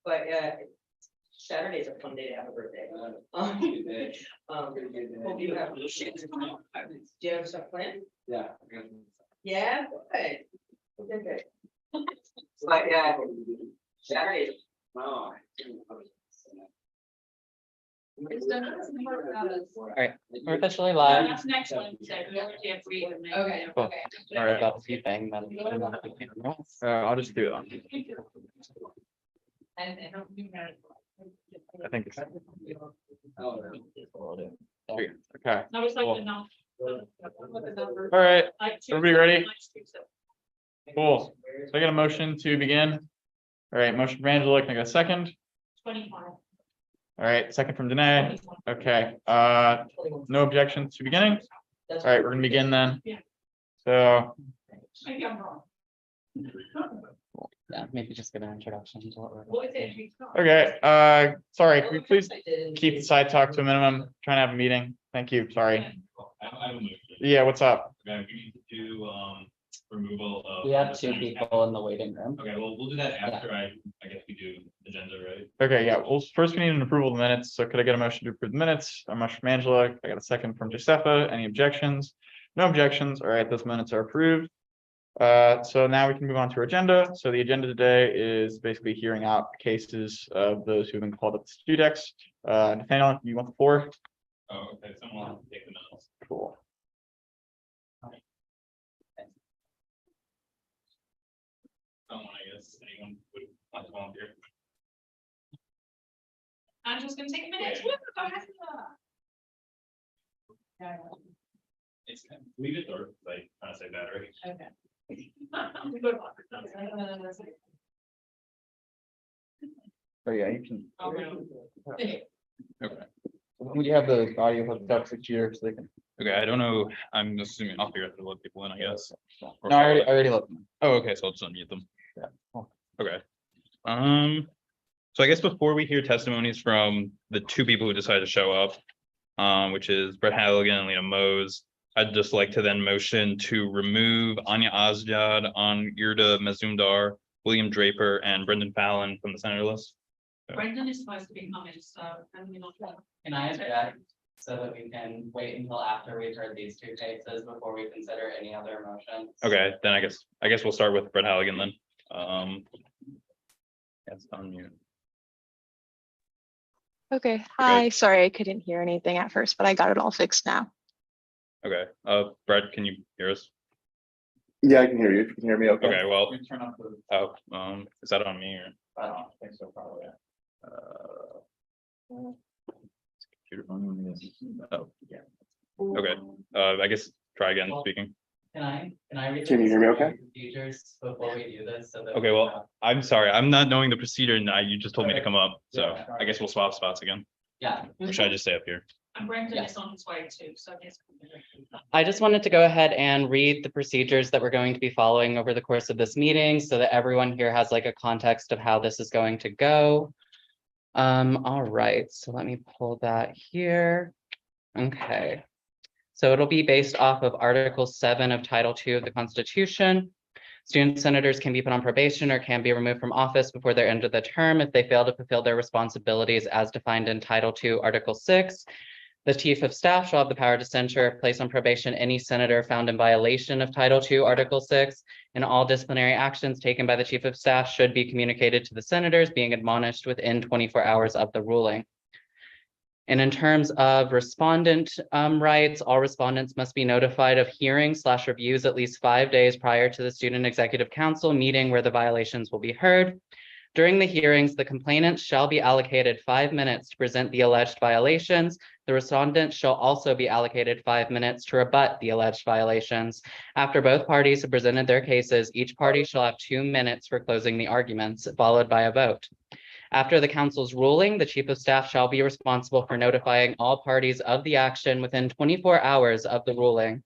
but Saturday's a fun day to have a birthday. Hope you have. Do you have stuff planned? Yeah. Yeah, good. Okay. But Saturday. Oh. All right, we're officially live. That's next Wednesday. We already have three. Okay. Cool. Okay. All right, about a few things. I'll just do it on. And I don't think that. I think it's Okay. I was like, Cool. no. all right. Everybody ready? Cool. So I get a motion to begin. All right, motion from Angela. Can I get a second? 25. All right, second from Danae. Okay, no objections to beginning. All right, we're gonna begin then. Yeah. So, Maybe I'm wrong. Yeah, maybe just give an introduction to what we're. What is it? okay, sorry, can we please keep the side talk to a minimum? Trying to have a meeting. Thank you, sorry. I have a motion. Yeah, what's up? Okay, we need to do removal of. We have two people in the waiting room. Okay, well, we'll do that after I guess we do agenda, right? Okay, yeah, well, first we need an approval of the minutes. So could I get a motion to approve the minutes? A motion from Angela. I got a second from Josefa. Any objections? No objections. All right, those minutes are approved. So now we can move on to our agenda. So the agenda today is basically hearing out cases of those who've been called up to StudEx. Nathaniel, you want the floor? Oh, okay, someone wants to take the minutes. Cool. Someone, I guess, anyone would want to volunteer. I'm just gonna take a minute. Woo, go ahead. It's leave it or like trying to say battery. Okay. Good luck. Oh, yeah, you can. Okay. We have the audio hooked up to here so they can. Okay, I don't know. I'm assuming I'll figure out how to let people in, I guess. Or- No, I already looked. Oh, okay, so I'll just unmute them. Yeah. Cool. Okay. So I guess before we hear testimonies from the two people who decided to show up, which is Brett Halligan and Lena Mose, I'd just like to then motion to remove Anya Azjad, Yurda Mazumdar, William Draper, and Brendan Fallon from the senator list. Brendan is supposed to be coming, so I'm gonna. Can I object so that we can wait until after we've heard these two cases before we consider any other motions? Okay, then I guess we'll start with Brett Halligan then. That's on mute. Okay, hi, sorry, I couldn't hear anything at first, but I got it all fixed now. Okay, Brett, can you hear us? Yeah, I can hear you. If you can hear me, okay. Okay, well, Turn off the. is that on me or? I don't think so, probably. Computer phone? Oh, yeah. Okay, I guess try again speaking. Can I read? Can you hear me okay? Procedures before we do this, so that. Okay, well, I'm sorry, I'm not knowing the procedure and you just told me to come up, so I guess we'll swap spots again. Yeah. Or should I just stay up here? And Brendan Yeah. is on his way too, so I guess. I just wanted to go ahead and read the procedures that we're going to be following over the course of this meeting so that everyone here has like a context of how this is going to go. All right, so let me pull that here. Okay. So it'll be based off of Article 7 of Title II of the Constitution. Student senators can be put on probation or can be removed from office before their end of the term if they fail to fulfill their responsibilities as defined in Title II, Article 6. The Chief of Staff shall have the power to censure, place on probation any senator found in violation of Title II, Article 6, and all disciplinary actions taken by the Chief of Staff should be communicated to the senators, being admonished within 24 hours of the ruling. And in terms of respondent rights, all respondents must be notified of hearings/reviews at least 5 days prior to the Student Executive Council meeting where the violations will be heard. During the hearings, the complainant shall be allocated 5 minutes to present the alleged violations. The respondent shall also be allocated 5 minutes to rebut the alleged violations. After both parties have presented their cases, each party shall have 2 minutes for closing the arguments, followed by a vote. After the council's ruling, the Chief of Staff shall be responsible for notifying all parties of the action within 24 hours of the ruling.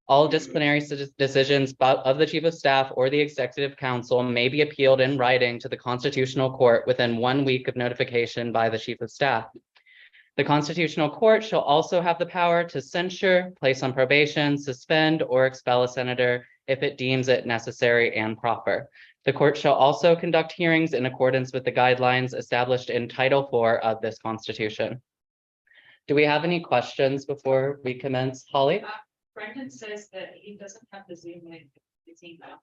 All disciplinary decisions of the Chief of Staff or the Executive Council may be appealed in writing to the Constitutional Court within 1 week of notification by the Chief of Staff. The Constitutional Court shall also have the power to censure, place on probation, suspend, or expel a senator if it deems it necessary and proper. The court shall also conduct hearings in accordance with the guidelines established in Title IV of this Constitution. Do we have any questions before we commence? Holly? Brendan says that he doesn't have the Zoom link, in his email.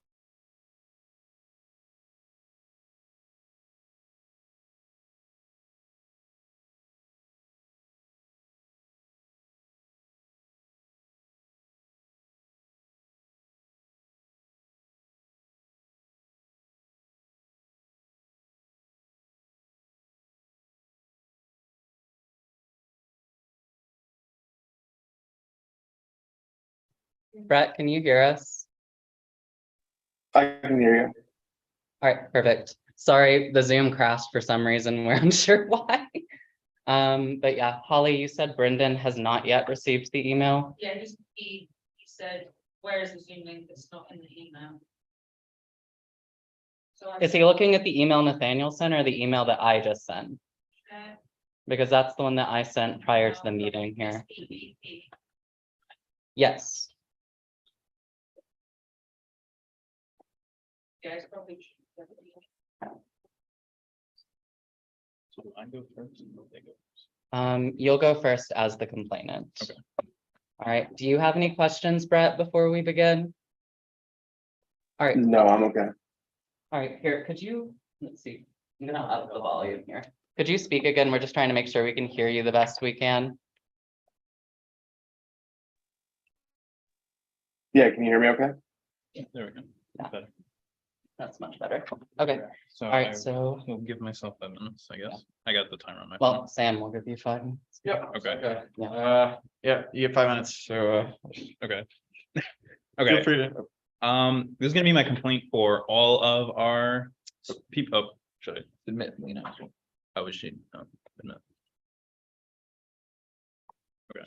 Brett, can you hear us? I can hear you. All right, perfect. Sorry, the Zoom crashed for some reason. We're unsure why. But yeah, Holly, you said Brendan has not yet received the email. Yeah, he said, where's the Zoom link? It's not in the email. So Is he looking at the email Nathaniel sent or the email that I just sent? Because that's the one that I sent prior to the meeting here. Yes. Guys probably should. So I go first or they go first? You'll go first as the complainant. Okay. All right, do you have any questions, Brett, before we begin? All right. No, I'm okay. All right, here, could you, let's see, I'm gonna up the volume here. Could you speak again? We're just trying to make sure we can hear you the best we can. Yeah, can you hear me okay? There we go. Yeah. Better. That's much better. Okay, So all I right, so, will give myself 5 minutes, I guess. I got the timer on my well, Sam, we'll give you 5 minutes. Yep. Okay. Yeah, you get 5 minutes, so phone. Okay. feel Okay, free to. this is gonna be my complaint for all of our people. Oh, should I admit, Lena? Oh, is she? Oh, admit. Okay.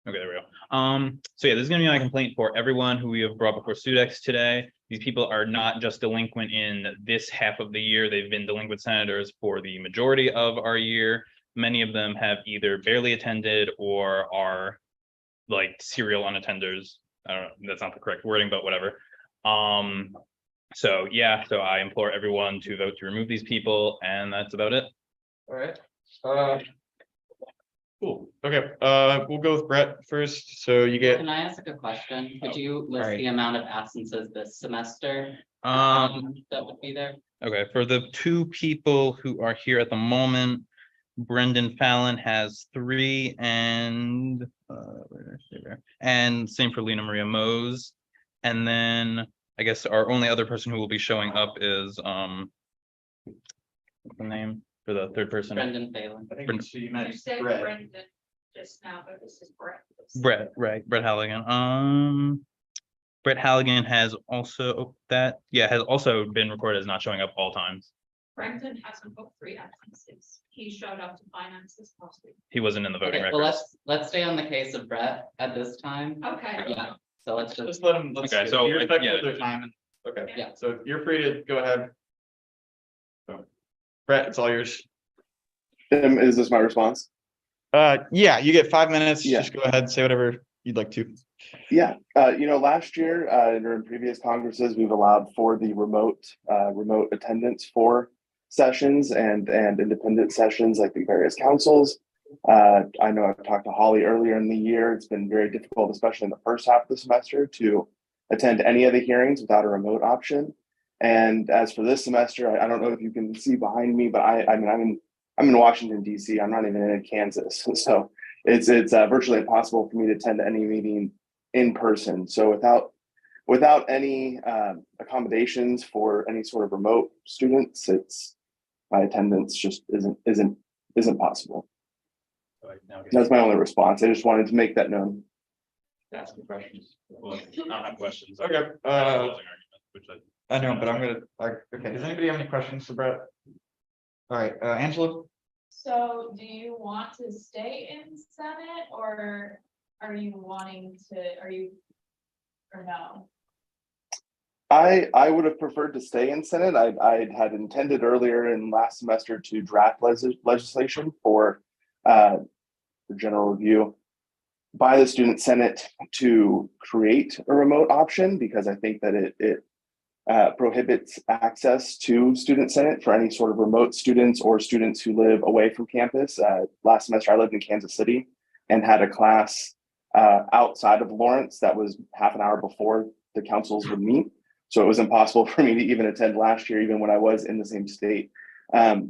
Okay, there we go. So yeah, this is gonna be my complaint for everyone who we have brought before StudEx today. These people are not just delinquent in this half of the year. They've been delinquent senators for the majority of our year. Many of them have either barely attended or are like serial unattenders. I don't know, that's not the correct wording, but whatever. So yeah, so I implore everyone to vote to remove these people, and that's about it. All right. Cool. Okay, we'll go with Brett first. So you get, Can I ask a question? Could Oh, you list sorry. the amount of absences this semester? Um, That would be there? okay, for the 2 people who are here at the moment, Brendan Fallon has 3 and where is she there? And same for Lena Maria Mose. And then I guess our only other person who will be showing up is what's the name for the 3rd person? Brendan Phelan. I think Brendan. so you You meant said Brett. Brendan just now, but this is Brett. Brett, right, Brett Halligan. Brett Halligan has also has also been recorded as not showing up all times. Brendan hasn't booked 3 absences. He showed up to finances last week. He wasn't in the voting Okay, well, records. let's stay on the case of Brett at this time. Okay. Yeah, so let's just, Just let them. Okay, so, You're respectful yeah. of their time. Okay, yeah, so you're free to go ahead. So, Brett, it's all yours. Is this my response? Yeah, you get 5 minutes. Yeah. Just go ahead, say whatever you'd like to. Yeah, last year, during previous Congresses, we've allowed for the remote attendance for sessions and independent sessions like the various councils. I know I've talked to Holly earlier in the year. It's been very difficult, especially in the first half of the semester, to attend any of the hearings without a remote option. And as for this semester, I don't know if you can see behind me, but I'm in Washington, D.C. I'm not even in Kansas, so it's virtually impossible for me to attend any meeting in person. So without any accommodations for any sort of remote students, my attendance just isn't possible. That's my only response. I just wanted to make that known. Ask the questions. Well, I don't have questions. Okay, Which I know, but I'm gonna, okay, does anybody have any questions for Brett? All right, Angela? So do you want to stay in Senate or are you or no? I would have preferred to stay in Senate. I had intended earlier in last semester to draft legislation for general review by the Student Senate to create a remote option, because I think that prohibits access to Student Senate for any sort of remote students or students who live away from campus. Last semester, I lived in Kansas City and had a class outside of Lawrence that was half an hour before the councils would meet. So it was impossible for me to even attend last year, even when I was in the same state,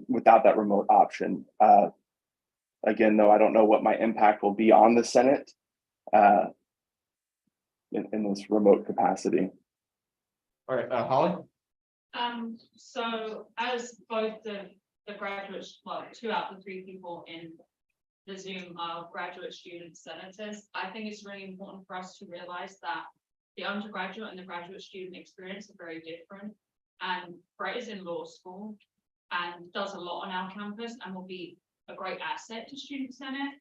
without that remote option. Again, though, I don't know what my impact will be on the Senate in this remote capacity. All right, Holly? So as both the graduates, well, 2 out of the 3 people in the Zoom are graduate student senators, I think it's really important for us to realize that the undergraduate and the graduate student experience are very different. And Brett is in law school and does a lot on our campus and will be a great asset to Student Senate.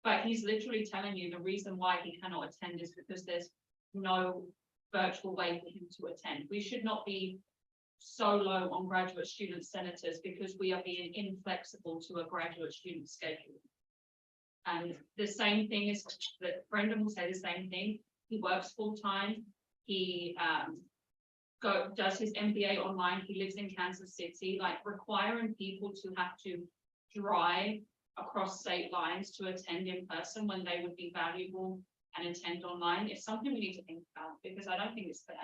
But he's literally telling you the reason why he cannot attend is because there's no virtual way for him to attend. We should not be so low on graduate student senators because we are being inflexible to a graduate student schedule. And the same thing is that Brendan will say the same thing. He works full time. He does his MBA online. He lives in Kansas City. Like requiring people to have to drive across state lines to attend in person when they would be valuable and attend online is something we need to think about because I don't think it's fair.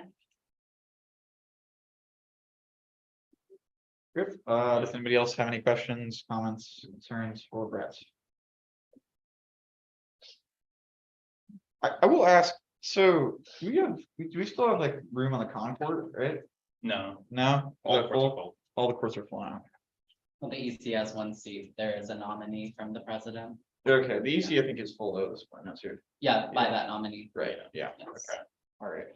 Good. Does anybody else have any questions, comments, concerns for Brett? I will ask, so do we still have like room on the concourt, right? No, No? all Is the that courts are full? full. All the courts are full now. Well, the EC has 1 seat. There is a nominee from the president. Okay, the EC I think is full though this point, that's here. Yeah, by that nominee. Right, yeah, Yes. okay, all right.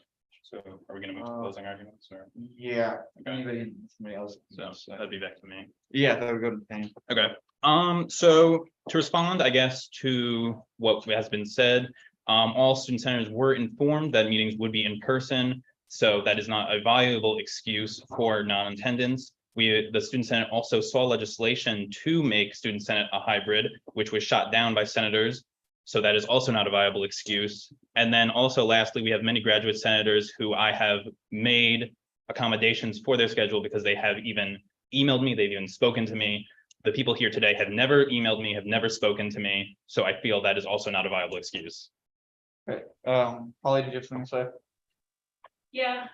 So are we gonna move to closing arguments or? Yeah, Okay. somebody else. So that'd be back to me. Yeah, that would go to Penny. Okay, so to respond, I guess, to what has been said, all student senators were informed that meetings would be in person. So that is not a viable excuse for non-attendance. The student senate also saw legislation to make student senate a hybrid, which was shot down by senators. So that is also not a viable excuse. And then also lastly, we have many graduate senators who I have made accommodations for their schedule because they have even emailed me, they've even spoken to me. The people here today have never emailed me, have never spoken to me. So I feel that is also not a viable excuse. Right, Holly, did you have something to say? Yeah,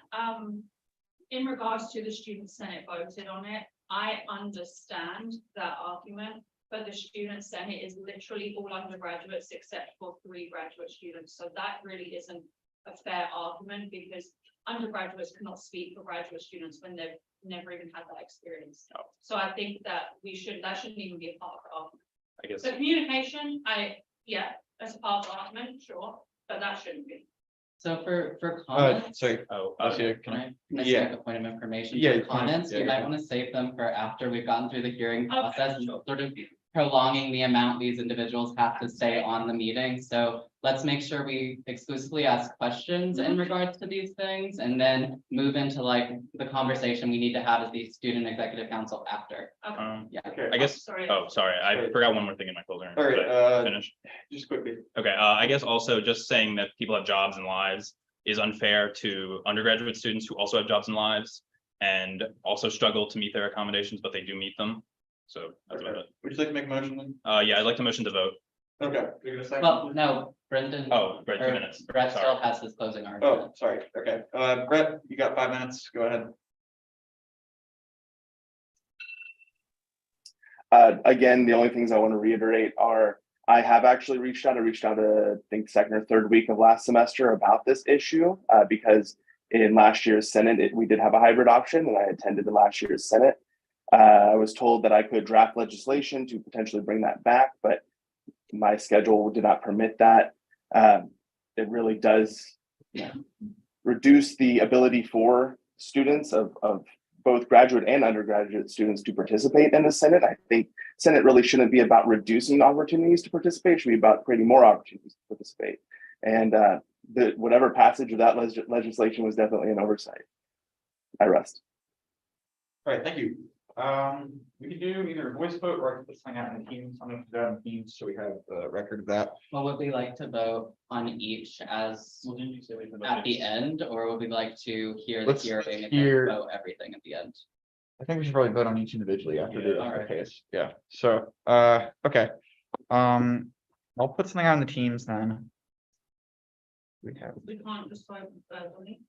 in regards to the student senate voted on it, I understand that argument, but the student senate is literally all undergraduates except for 3 graduate students. So that really isn't a fair argument because undergraduates cannot speak for graduate students when they've never even had that experience. Oh. So I think that that shouldn't even be a part of the argument. I guess. The communication, that's a part of the argument, sure, but that shouldn't be. So for comments. Sorry, Oh, okay, Can I just Yeah. make a point of information? Yeah, For you can. comments, you Yeah, might yeah. want to save them for after we've gotten through the hearing Okay, process and sure. sort of prolonging the amount these individuals have to stay on the meeting. So let's make sure we exclusively ask questions in regards to these things and then move into like the conversation we need to have as the student executive council after. Okay. Yeah. okay, I guess, Sorry. oh, sorry, I Sorry. forgot one more thing in my closing. all right, Should I finish? just quickly. Okay, I guess also just saying that people have jobs and lives is unfair to undergraduate students who also have jobs and lives and also struggle to meet their accommodations, but they do meet them. So that's about Okay. it. Would you like to make a motion then? Yeah, I'd like to motion to vote. Okay, we get a second? Well, no, Brendan. Oh, right, 2 or minutes. Brett Sorry. still has his closing argument. Oh, sorry, okay, Brett, you got 5 minutes, go ahead. Again, the only things I want to reiterate are I have actually reached out. I reached out I think 2nd or 3rd week of last semester about this issue because in last year's Senate, we did have a hybrid option and I attended the last year's Senate. I was told that I could draft legislation to potentially bring that back, but my schedule did not permit that. It really does reduce the ability for students of both graduate and undergraduate students to participate in the Senate. I think Senate really shouldn't be about reducing opportunities to participate. It should be about creating more opportunities to participate. And whatever passage of that legislation was definitely an oversight. I rest. All right, thank you. We could do either a voice vote or I could put something out in the Teams. I'm gonna put it out in Teams so we have the record of that. Well, would we like to vote on each as Well, didn't you say we could vote at the next? end, or would we like to hear the Let's hearing and hear- then vote everything at the end? I think we should probably vote on each individually after Yeah, the alright. case. Yeah, so, okay. I'll put something out in the Teams then. We have, We can't just vote verbally.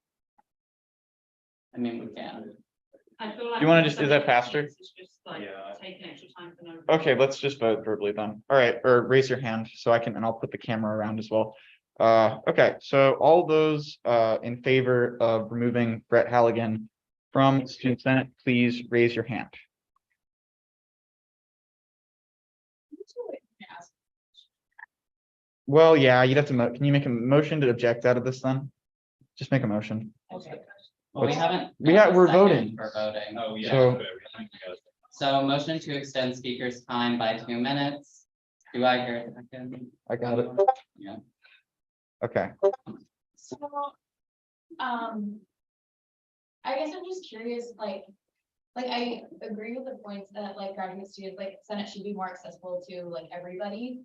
I mean, we can. I feel like. You wanna just- is that faster? It's just like Yeah. taking extra time for no. okay, let's just vote verbally then. All right, or raise your hand so I can, and I'll put the camera around as well. Okay, so all those in favor of removing Brett Halligan from Student Senate, please raise your hand. Well, yeah, you'd have to, can you make a motion to object out of this then? Just make a motion. Okay. Well, we What's- haven't. we got got- a we're second voting. For voting. Oh, yeah. So- okay, we got it. So motion to extend speaker's time by 2 minutes. Do I hear a second? I got it. Yeah. Okay, So, I guess I'm just curious, like I agree with the points that like graduate students, like Senate should be more accessible to like everybody.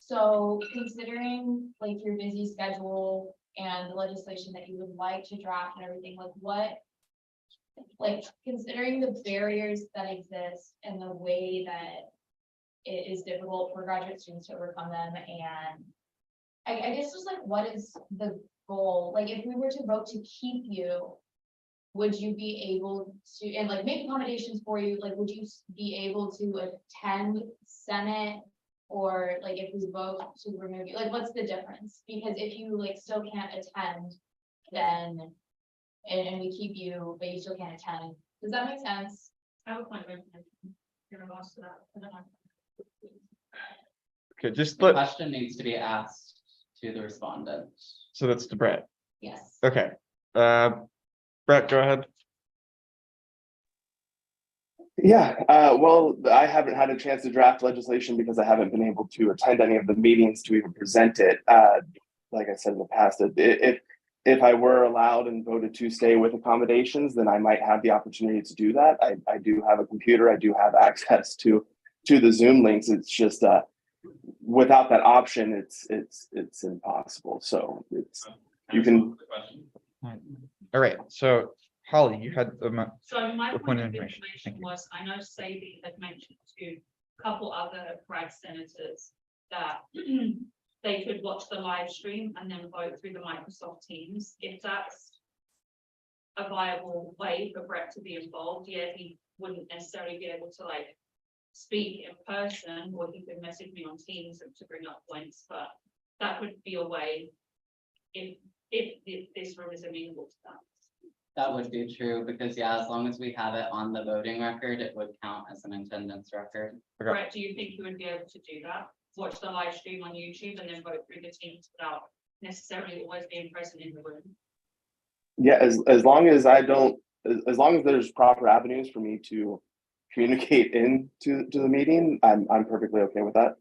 So considering like your busy schedule and the legislation that you would like to draft and everything, like what? Like considering the barriers that exist and the way that it is difficult for graduate students to overcome them, and I guess just like, what is the goal? Like, if we were to vote to keep you, would you be able to, and like make accommodations for you, like, would you be able to attend Senate? Or like, if we vote to remove you, like, what's the difference? Because if you like still can't attend, then, and we keep you, but you still can't attend, does that make sense? I have a point. You're lost to that. I don't know. okay, just The let, question needs to be asked to the respondent. so that's to Brett. Yes. Okay, Brett, go ahead. Yeah, well, I haven't had a chance to draft legislation because I haven't been able to attend any of the meetings to even present it. Like I said in the past, if I were allowed and voted to stay with accommodations, then I might have the opportunity to do that. I do have a computer, I do have access to the Zoom links. It's just without that option, it's impossible. So it's you can. The question? All right, so Holly, you had So my What point of information? Thank information you. was, I know Sadie had mentioned to a couple other grad senators that they could watch the live stream and then vote through the Microsoft Teams. If that's a viable way for Brett to be involved, yeah, he wouldn't necessarily be able to like speak in person, or he could message me on Teams to bring up points, but that would be a way if this room is amenable to that. That would be true, because yeah, as long as we have it on the voting record, it would count as an attendance record. Okay. Brett, do you think you would be able to do that? Watch the live stream on YouTube and then vote through the Teams without necessarily always being present in the room? Yeah, as long as I don't, as long as there's proper avenues for me to communicate to the meeting, I'm perfectly okay with that.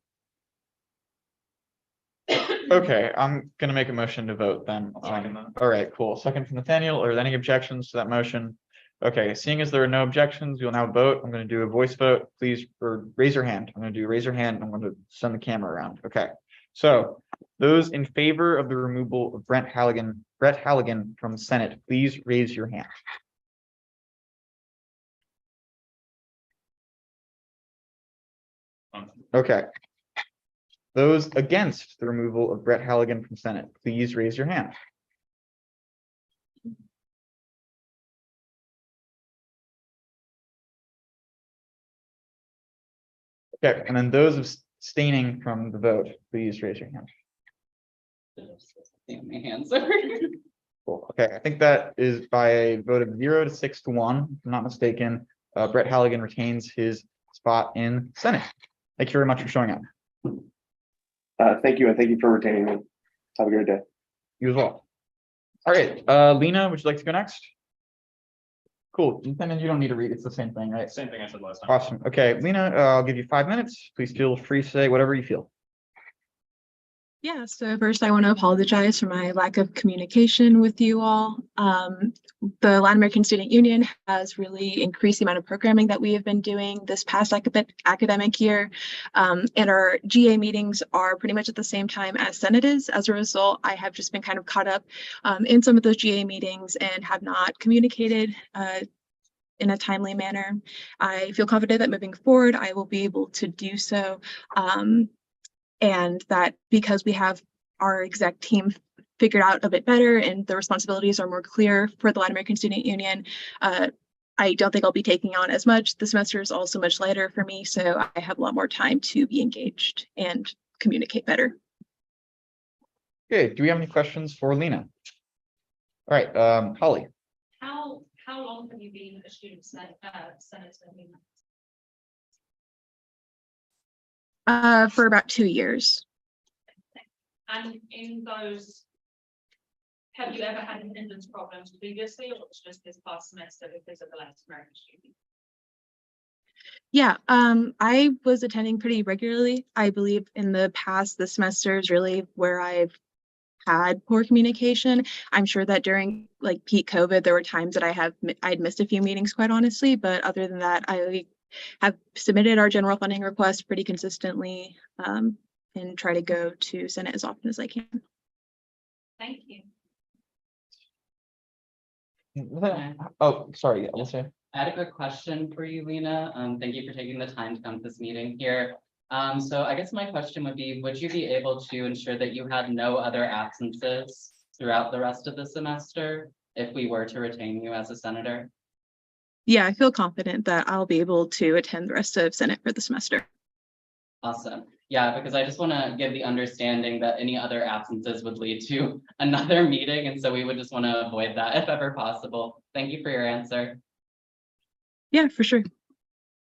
Okay, I'm gonna make a motion to vote then. Second that. All right, cool. Second from Nathaniel. Are there any objections to that motion? Okay, seeing as there are no objections, we'll now vote. I'm gonna do a voice vote. Please, or raise your hand. I'm gonna do raise your hand. And I'm gonna send the camera around. Okay. So those in favor of the removal of Brett Halligan from Senate, please raise your hand. Okay. Those against the removal of Brett Halligan from Senate, please raise your hand. Okay, and then those abstaining from the vote, please raise your hand. The only answer. Cool. Okay, I think that is by a vote of 0 to 6 to 1, if I'm not mistaken. Brett Halligan retains his spot in Senate. Thank you very much for showing up. Thank you, and thank you for retaining me. Have a great day. You as well. All right, Lena, would you like to go next? Cool, Lieutenant, you don't need to read, it's the same thing, right? Same thing I said last time. Awesome. Okay, Lena, I'll give you 5 minutes. Please feel free to say whatever you feel. Yeah, so first I want to apologize for my lack of communication with you all. the Latin American Student Union has really increased the amount of programming that we have been doing this past academic year. And our GA meetings are pretty much at the same time as Senate is. As a result, I have just been kind of caught up in some of those GA meetings and have not communicated in a timely manner. I feel confident that moving forward, I will be able to do so. And that because we have our exec team figured out a bit better and the responsibilities are more clear for the Latin American Student Union, I don't think I'll be taking on as much. The semester is also much lighter for me, so I have a lot more time to be engaged and communicate better. Okay, do we have any questions for Lena? All right, Holly. How long have you been a student senator? For about 2 years. And in those, have you ever had attendance problems previously, or was just this past semester because of the Latin American student? Yeah, I was attending pretty regularly. I believe in the past, the semester is really where I've had poor communication. I'm sure that during like peak COVID, there were times that I'd missed a few meetings, quite honestly. But other than that, I have submitted our general funding request pretty consistently and try to go to Senate as often as I can. Thank you. Oh, sorry, Alyssa. I had a quick question for you, Lena. Thank you for taking the time to come to this meeting here. So I guess my question would be, would you be able to ensure that you had no other absences throughout the rest of the semester if we were to retain you as a senator? Yeah, I feel confident that I'll be able to attend the rest of Senate for the semester. Awesome. Yeah, because I just want to give the understanding that any other absences would lead to another meeting. And so we would just want to avoid that if ever possible. Thank you for your answer. Yeah, for sure.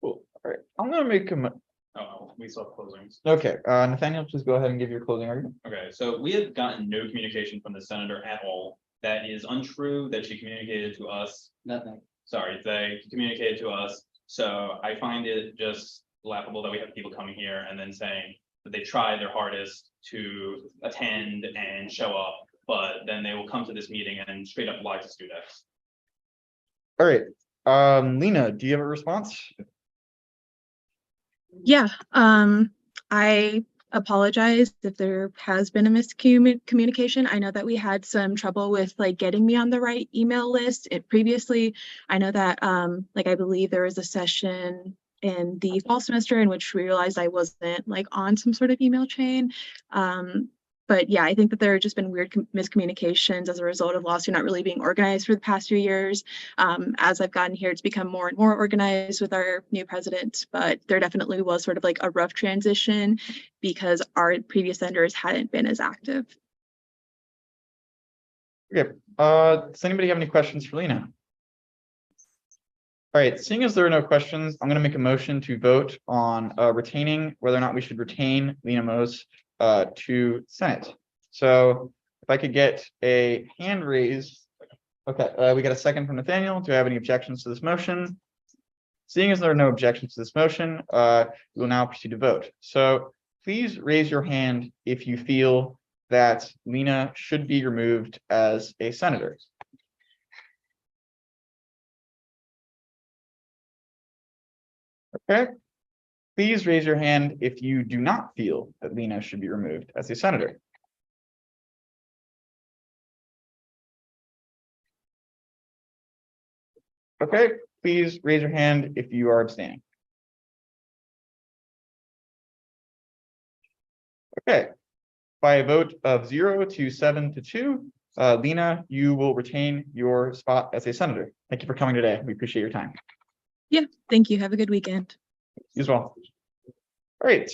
Cool. All right, I'm gonna make a. Oh, we saw closings. Okay, Nathaniel, please go ahead and give your closing argument. Okay, so we have gotten no communication from the senator at all. That is untrue, that she communicated to us. Nothing. Sorry, they communicated to us. So I find it just laughable that we have people coming here and then saying that they try their hardest to attend and show up, but then they will come to this meeting and straight up lie to StudEx. All right, Lena, do you have a response? Yeah, I apologize if there has been a miscommunication. I know that we had some trouble with like getting me on the right email list previously. I know that like I believe there was a session in the fall semester in which we realized I wasn't like on some sort of email chain. But yeah, I think that there have just been weird miscommunications as a result of LAWSU not really being organized for the past few years. As I've gotten here, it's become more and more organized with our new president, but there definitely was sort of like a rough transition because our previous vendors hadn't been as active. Okay, does anybody have any questions for Lena? All right, seeing as there are no questions, I'm gonna make a motion to vote on retaining whether or not we should retain Lena Mose to Senate. So if I could get a hand raised. Okay, we got a second from Nathaniel. Do I have any objections to this motion? Seeing as there are no objections to this motion, we will now proceed to vote. So please raise your hand if you feel that Lena should be removed as a senator. Okay. Please raise your hand if you do not feel that Lena should be removed as a senator. Okay, please raise your hand if you are abstaining. Okay, by a vote of 0 to 7 to 2, Lena, you will retain your spot as a senator. Thank you for coming today. We appreciate your time. Yeah, thank you. Have a good weekend. You as well. All right,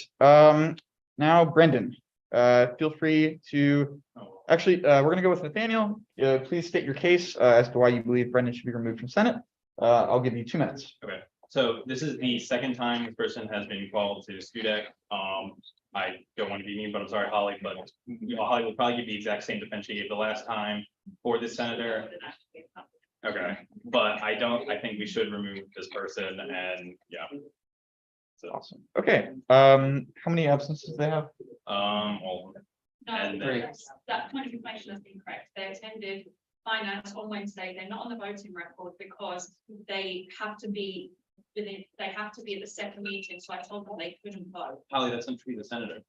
now Brendan, feel free to, actually, we're gonna go with Nathaniel. Please state your case as to why you believe Brendan should be removed from Senate. I'll give you 2 minutes. Okay, so this is the second time this person has been called to StudEx. I don't want to be mean, but I'm sorry, Holly, but Holly will probably give the exact same defense she gave the last time for this senator. Okay, but I think we should remove this person and yeah. So Awesome. Okay, how many absences do they have? all of them. No, And then- that point of information has been correct. They attended finance on Wednesday, they're not on the voting record because they have to be at the second meeting, so I told them they couldn't vote. Holly, that's not true, he's a senator.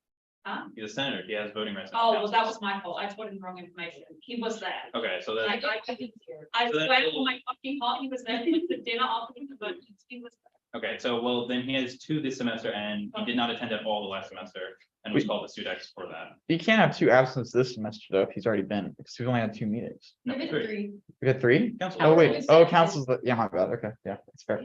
Huh? He's a senator, he has voting rights. Oh, well, that was my fault. I told him wrong information. He was there. Okay, so I that, So that- swear on my fucking heart, he was there for the dinner after the vote. He was there. okay, so well, then he has two this semester and he did not attend at all the last semester and was called the StudEx for that. You can't have two absences this semester though, if he's already been, because we've only had 2 meetings. No, Maybe three. 3. We got 3? Council. Oh, wait, Council. oh, council's, yeah, my bad, okay, yeah, that's fair.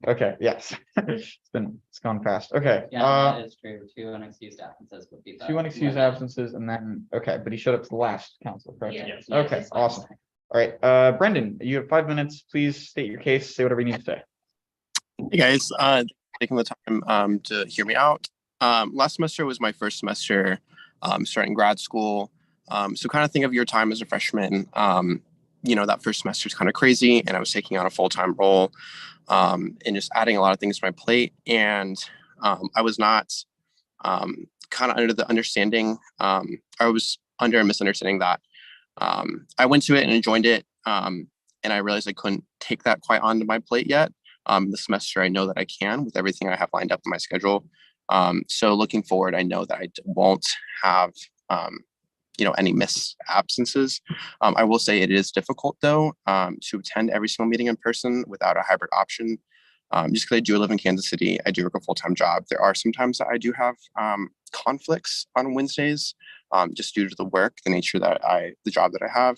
Okay, yes, it's gone fast, okay. Yeah, that is true. 2 unexcused absences would be. the 2 unexcused absences and then, okay, but he showed up to the last council, correct? Yeah. Yes. Okay, Yes, fine. awesome. All right, Brendan, you have 5 minutes. Please state your case, say whatever you need to say. Hey guys, taking the time to hear me out. Last semester was my first semester starting grad school. So kind of think of your time as a freshman. That first semester is kind of crazy, and I was taking on a full-time role and just adding a lot of things to my plate. And I was not kind of under the understanding. I was under a misunderstanding that I went to it and enjoyed it. And I realized I couldn't take that quite onto my plate yet. This semester, I know that I can with everything I have lined up in my schedule. So looking forward, I know that I won't have, any missed absences. I will say it is difficult though, to attend every single meeting in person without a hybrid option. Just because I do live in Kansas City, I do work a full-time job. There are some times that I do have conflicts on Wednesdays, just due to the work, the nature that the job that I have.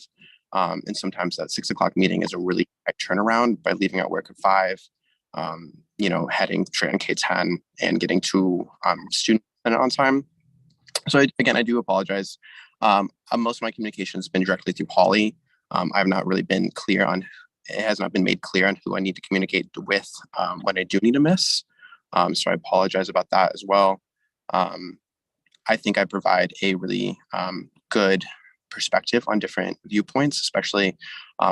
And sometimes that 6 o'clock meeting is a really quick turnaround by leaving at work at 5, heading straight on K10 and getting to student center on time. So I do apologize. Most of my communication has been directly through Holly. I've not really been clear on, it has not been made clear on who I need to communicate with when I do need to miss. So I apologize about that as well. I think I provide a really good perspective on different viewpoints, especially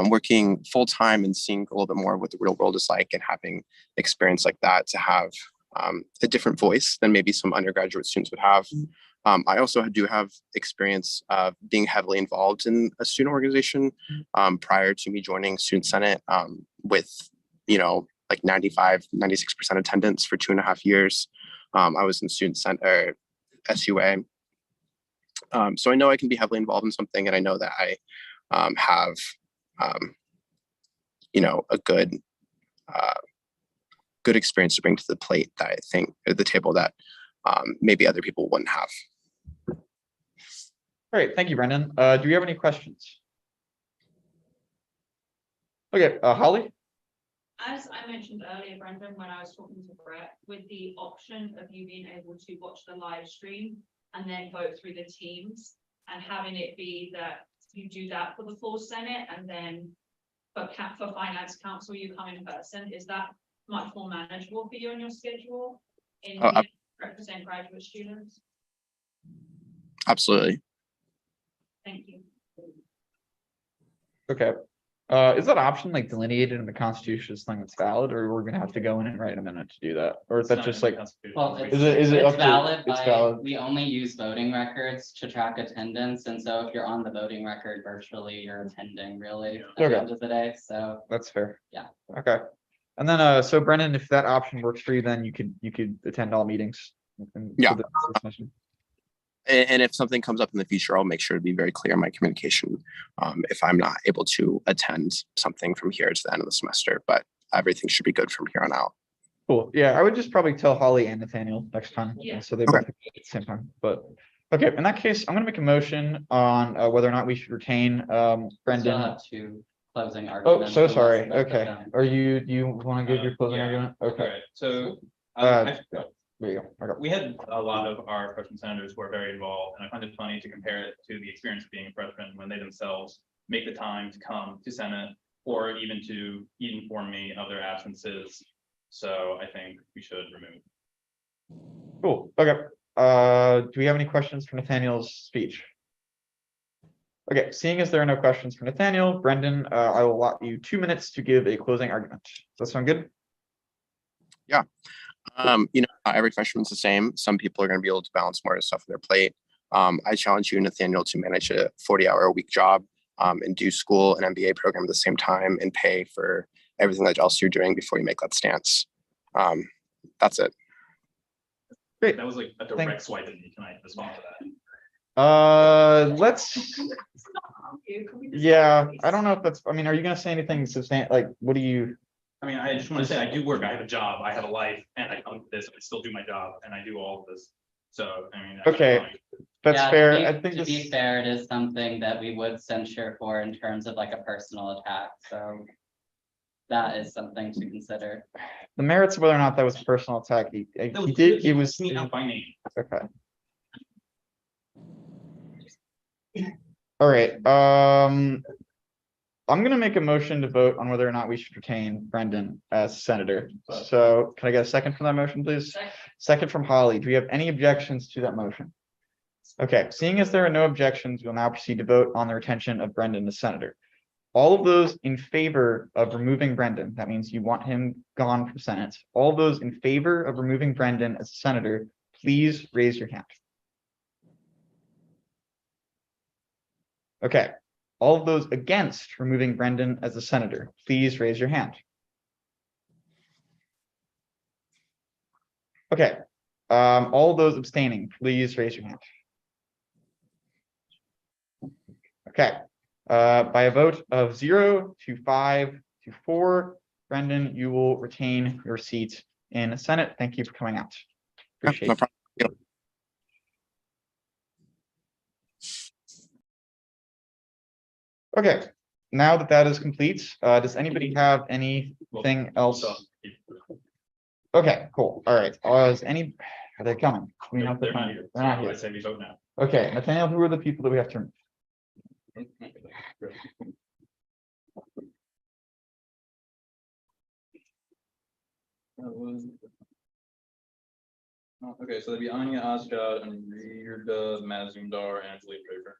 working full time and seeing a little bit more of what the real world is like and having experience like that to have a different voice than maybe some undergraduate students would have. I also do have experience of being heavily involved in a student organization prior to me joining Student Senate with, like 96% attendance for 2.5 years. I was in Student Senate, SUA. So I know I can be heavily involved in something, and I know that I have, a good experience to bring to the plate that I think at the table that maybe other people wouldn't have. Great, thank you, Brendan. Do you have any questions? Okay, Holly? As I mentioned earlier, Brendan, when I was talking to Brett, with the option of you being able to watch the live stream and then vote through the teams, and having it be that you do that for the full Senate, and then for Finance Council, you come in person, is that much more manageable for you on your schedule in represent graduate students? Absolutely. Thank you. Okay. Is that option like delineated in the Constitution as something that's valid, or we're gonna have to go in and write a minute to do that? Or is that just like, Well, Is it up it's to- valid, it's by- valid. we only use voting records to track attendance, and so if you're on the voting record virtually, you're attending really at Okay. the end of the day, so. that's fair? Yeah. Okay. And then, so Brendan, if that option works for you, then you could attend all meetings. Yeah. for the session. And if something comes up in the future, I'll make sure to be very clear in my communication if I'm not able to attend something from here to the end of the semester, but everything should be good from here on out. Cool. Yeah, I would just probably tell Holly and Nathaniel next time. Yeah. So they Okay. both at the same time, but, okay, in that case, I'm gonna make a motion on whether or not we should retain Still Brendan. have 2 closing Oh, arguments. so for sorry. most of Okay. them. Are you, do you want to give your closing yeah. argument? Okay. Alright, so There you go. Okay. we had a lot of our freshman senators who are very involved, and I find it funny to compare it to the experience of being a freshman when they themselves make the time to come to Senate or even to inform me of their absences. So I think we should remove. Cool. Okay. Do we have any questions for Nathaniel's speech? Okay, seeing as there are no questions for Nathaniel, Brendan, I will allot you 2 minutes to give a closing argument. Does that sound good? Not every freshman's the same. Some people are going to be able to balance more stuff on their plate. I challenge you, Nathaniel, to manage a 40-hour-a-week job and do school and MBA program at the same time and pay for everything that else you're doing before you make that stance. That's it. Great. That was like a direct swipe at me. Can I respond to that? Yeah, I don't know if that's, I mean, are you gonna say anything substantial? Like, what do you? I mean, I just want to say I do work. I have a job. I have a life, and I come to this. I still do my job, and I do all of this. So I mean. Okay. That's Yeah, fair. to be- I think To be this, fair, it is something that we would censure for in terms of like a personal attack, so. That is something to consider. the merits of whether or not that was a personal attack, he did, it was. Me out by name. Okay. All right, I'm gonna make a motion to vote on whether or not we should retain Brendan as senator. So can I get a second for that motion, please? Second from Holly. Do we have any objections to that motion? Okay, seeing as there are no objections, we'll now proceed to vote on the retention of Brendan as senator. All of those in favor of removing Brendan, that means you want him gone from Senate. All those in favor of removing Brendan as senator, please raise your hand. Okay, all of those against removing Brendan as a senator, please raise your hand. Okay, all of those abstaining, please raise your hand. Okay, by a vote of 0 to 5 to 4, Brendan, you will retain your seat in the Senate. Thank you for coming out. Appreciate No it. problem. Okay, now that that is complete, does anybody have anything else? Okay, cool. All right. Is any, are they coming? We know if They're not coming. here. They're not I here. say we vote now. Okay, Nathaniel, who are the people that we have to? Okay, so that'd be Anya Asjad and Reerda Mazumdar and Angelique Draper.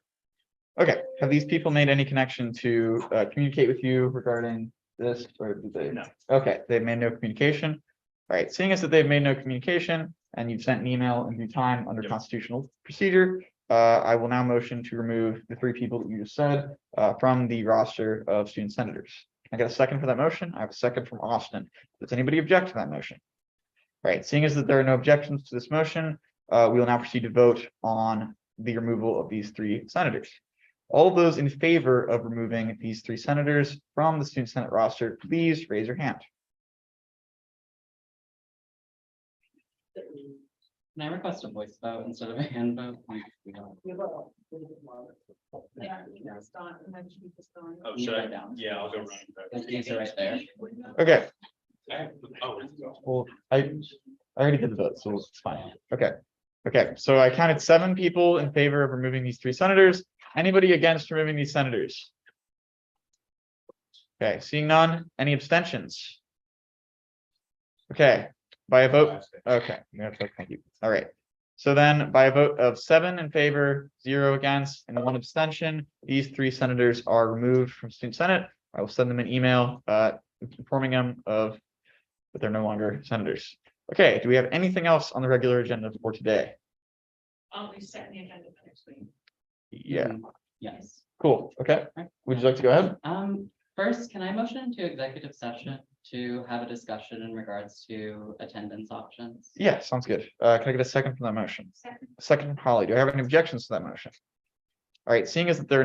Okay, have these people made any connection to communicate with you regarding this, or did they? No. Okay, they've made no communication. All right, seeing as that they've made no communication and you've sent an email in due time under Yep. constitutional procedure, I will now motion to remove the 3 people that you just said from the roster of student senators. Can I get a second for that motion? I have a second from Austin. Does anybody object to that motion? All right, seeing as that there are no objections to this motion, we will now proceed to vote on the removal of these 3 senators. All of those in favor of removing these 3 senators from the student senate roster, please raise your hand. Can I request a voice vote instead of a hand vote? Yeah, it's done, and then she just done. Oh, You should I? write down. Yeah, I'll go run. These are right there. Okay, Oh. well, I already did the vote, so it's fine. Okay. Okay, so I counted 7 people in favor of removing these 3 senators. Anybody against removing these senators? Okay, seeing none, any abstentions? Okay, by a vote, okay, thank you. All right. So then by a vote of 7 in favor, 0 against, and 1 abstention, these 3 senators are removed from student senate. I will send them an email informing them of that they're no longer senators. Okay, do we have anything else on the regular agenda for today? We set the agenda for next week. Yeah, Yes. cool. Okay, would you like to go ahead? First, can I motion to executive session to have a discussion in regards to attendance options? Yeah, sounds good. Can I get a second for that motion? Second. Second from Holly. Do I have any objections to that motion? All right, seeing as that there are no